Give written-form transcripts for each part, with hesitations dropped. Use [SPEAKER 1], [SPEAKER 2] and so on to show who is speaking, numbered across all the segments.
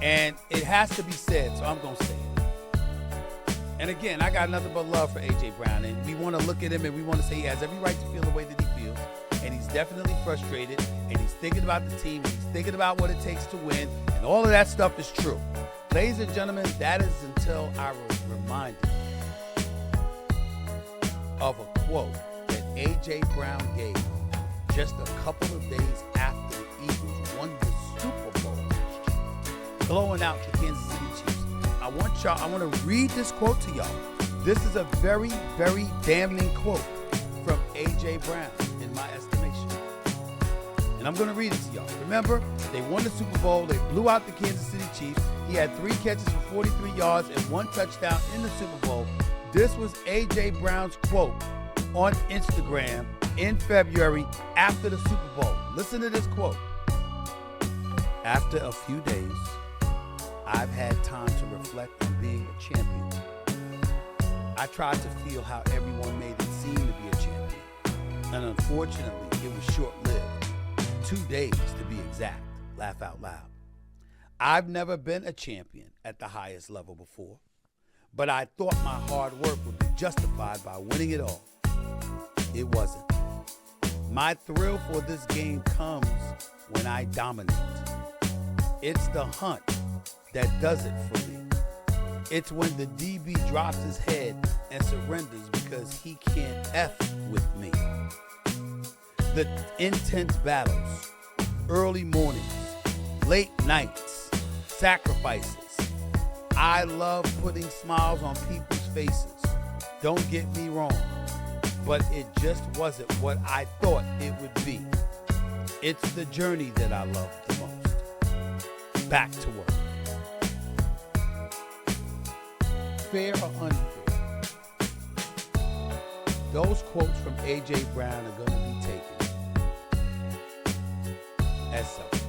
[SPEAKER 1] And it has to be said, so I'm going to say it. And again, I got nothing but love for A.J. Brown. And we want to look at him and we want to say he has every right to feel the way that he feels. And he's definitely frustrated. And he's thinking about the team. And he's thinking about what it takes to win. And all of that stuff is true. Ladies and gentlemen, that is until I remind you of a quote that A.J. Brown gave just a couple of days after the Eagles won the Super Bowl last year, blowing out the Kansas City Chiefs. I want to read this quote to y'all. This is a very, very damning quote from A.J. Brown, in my estimation. And I'm going to read it to y'all. Remember, they won the Super Bowl. They blew out the Kansas City Chiefs. He had 3 catches for 43 yards and 1 touchdown in the Super Bowl. This was A.J. Brown's quote on Instagram in February after the Super Bowl. Listen to this quote. After a few days, I've had time to reflect on being a champion. I tried to feel how everyone made it seem to be a champion. And unfortunately, it was short-lived. 2 days to be exact. Laugh out loud. I've never been a champion at the highest level before, but I thought my hard work would be justified by winning it all. It wasn't. My thrill for this game comes when I dominate. It's the hunt that does it for me. It's when the DB drops his head and surrenders because he can't F with me. The intense battles, early mornings, late nights, sacrifices. I love putting smiles on people's faces. Don't get me wrong, but it just wasn't what I thought it would be. It's the journey that I love the most. Back to work. Fair or unfair? Those quotes from A.J. Brown are going to be taken as selfish.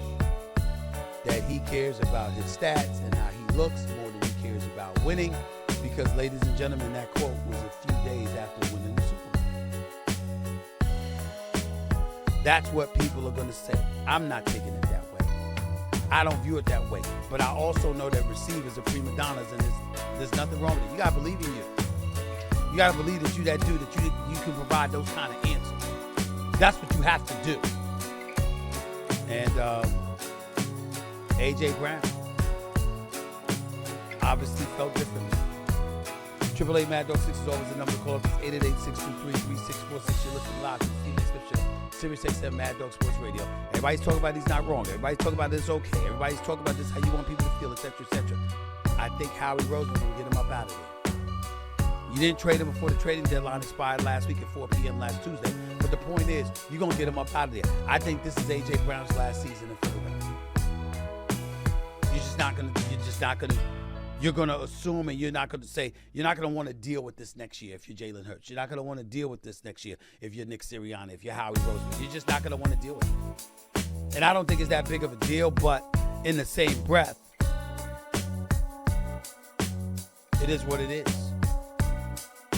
[SPEAKER 1] That he cares about his stats and how he looks more than he cares about winning. Because, ladies and gentlemen, that quote was a few days after winning the Super Bowl. That's what people are going to say. I'm not taking it that way. I don't view it that way. But I also know that receivers are prima donnas, and there's nothing wrong with it. You got to believe in you. You got to believe that you that dude, that you can provide those kind of answers. That's what you have to do. And A.J. Brown obviously felt differently. 888 Mad Dog 6 is always the number to call up. It's 888-623-3646. You're listening live to the Stephen Smith Show. Sirius XM Mad Dog Sports Radio. Everybody's talking about he's not wrong. Everybody's talking about this okay. Everybody's talking about this how you want people to feel, etc., etc. I think Howie Roseman will get him up out of there. You didn't trade him before the trading deadline expired last week at 4 p.m. last Tuesday. But the point is, you're going to get him up out of there. I think this is A.J. Brown's last season in Philadelphia. You're going to assume, and you're not going to say, you're not going to want to deal with this next year if you're Jalen Hurts. You're not going to want to deal with this next year if you're Nick Sirianni, if you're Howie Roseman. You're just not going to want to deal with it. And I don't think it's that big of a deal, but in the same breath, it is what it is.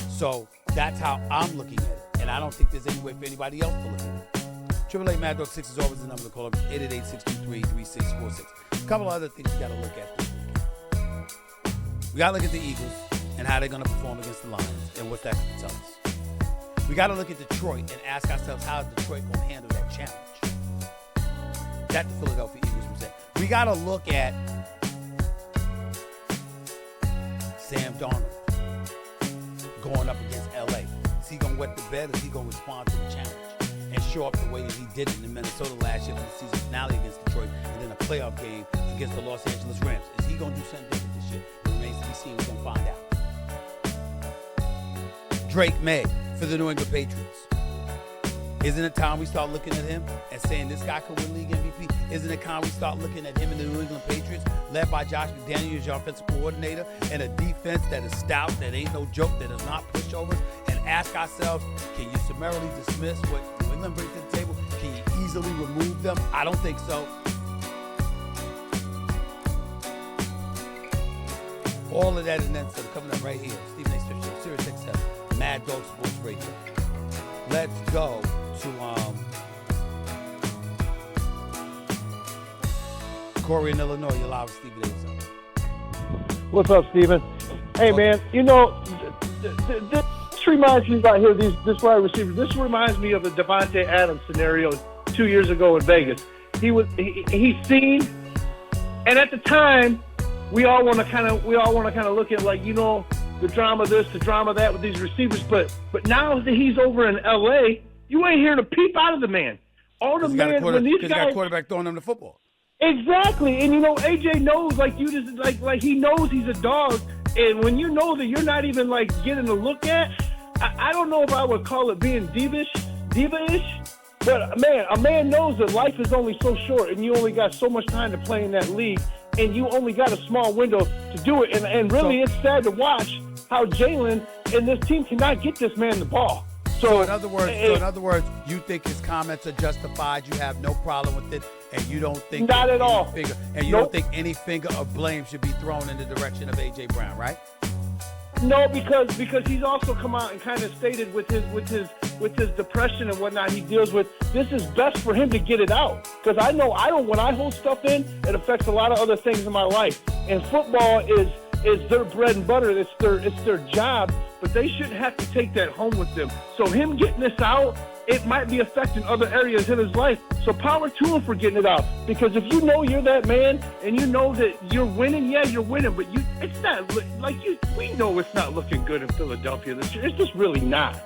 [SPEAKER 1] So that's how I'm looking at it. And I don't think there's any way for anybody else to look at it. 888 Mad Dog 6 is always the number to call up. 888-623-3646. A couple of other things you got to look at this weekend. We got to look at the Eagles and how they're going to perform against the Lions and what's that going to tell us. We got to look at Detroit and ask ourselves, how is Detroit going to handle that challenge that the Philadelphia Eagles present. We got to look at Sam Darnold going up against L.A. Is he going to wet the bed, or is he going to respond to the challenge and show up the way that he did it in Minnesota last year for the season finale against Detroit and then a playoff game against the Los Angeles Rams? Is he going to do something different this year? It remains to be seen. We're going to find out. Drake May for the New England Patriots. Isn't it time we start looking at him and saying this guy could win league MVP? Isn't it time we start looking at him and the New England Patriots, led by Josh McDaniels as your offensive coordinator, and a defense that is stout, that ain't no joke, that does not pushovers, and ask ourselves, can you summarily dismiss what New England brings to the table? Can you easily remove them? I don't think so. All of that and then some coming up right here. Stephen A. Smith Show, Sirius XM, Mad Dog Sports Radio. Let's go to Corey in Illinois, you're live with Stephen Davis.
[SPEAKER 2] What's up, Stephen? Hey, man, this reminds me about here, this wide receiver. This reminds me of the Devontae Adams scenario 2 years ago in Vegas. He's seen, and at the time, we all want to kind of look at, like, the drama this, the drama that with these receivers. But now that he's over in L.A., you ain't hearing a peep out of the man. All the man when these guys
[SPEAKER 1] got a quarterback throwing him the football.
[SPEAKER 2] Exactly, and AJ knows, like he knows he's a dog, and when you know that you're not even like getting a look at, I don't know if I would call it being diva-ish, but a man knows that life is only so short, and you only got so much time to play in that league, and you only got a small window to do it, and really it's sad to watch how Jalen and this team cannot get this man the ball.
[SPEAKER 1] So in other words, you think his comments are justified. You have no problem with it, and you don't think
[SPEAKER 2] not at all.
[SPEAKER 1] Don't think any finger of blame should be thrown in the direction of AJ Brown, right?
[SPEAKER 2] No, because he's also come out and kind of stated with his depression and whatnot he deals with. This is best for him to get it out, because I know when I hold stuff in, it affects a lot of other things in my life. And football is their bread and butter. It's their job. But they shouldn't have to take that home with them. So him getting this out, it might be affecting other areas in his life. So power to him for getting it out. Because if you know you're that man and you know that you're winning, yeah, you're winning. But it's not we know it's not looking good in Philadelphia this year. It's just really not.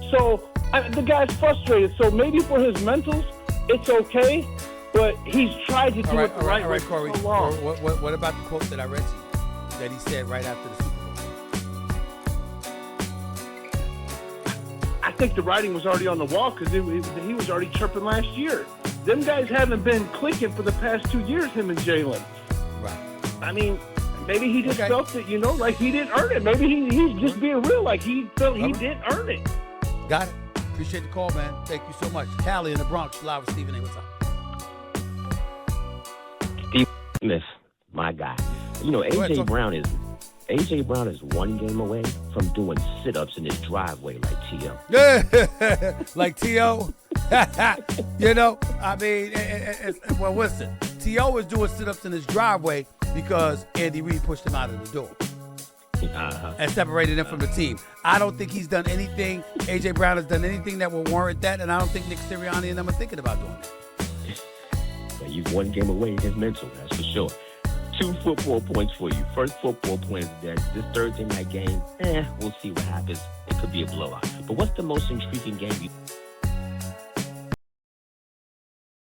[SPEAKER 2] So the guy's frustrated. So maybe for his mentals, it's okay. But he's tried to do it the right way
[SPEAKER 1] Corey,
[SPEAKER 2] for so long.
[SPEAKER 1] What about the quote that I read to you that he said right after the Super Bowl?
[SPEAKER 2] I think the writing was already on the wall because he was already chirping last year. Them guys haven't been clicking for the past 2 years, him and Jalen.
[SPEAKER 1] Right.
[SPEAKER 2] I mean, maybe he just felt that, like he didn't earn it. Maybe he's just being real, like he felt he didn't earn it.
[SPEAKER 1] Got it. Appreciate the call, man. Thank you so much. Callie in the Bronx, live with Stephen A. What's up?
[SPEAKER 3] Steve Smith, my guy. AJ Brown is one game away from doing sit-ups in his driveway like T.O.
[SPEAKER 1] Like T.O.? Listen, T.O. is doing sit-ups in his driveway because Andy Reid pushed him out of the door and separated him from the team. I don't think he's done anything. AJ Brown has done anything that will warrant that, and I don't think Nick Sirianni and them are thinking about doing that.
[SPEAKER 3] But he's one game away in his mental, that's for sure. 2 football points for you. First football point is that this Thursday night game, we'll see what happens. It could be a blowout. But what's the most intriguing game you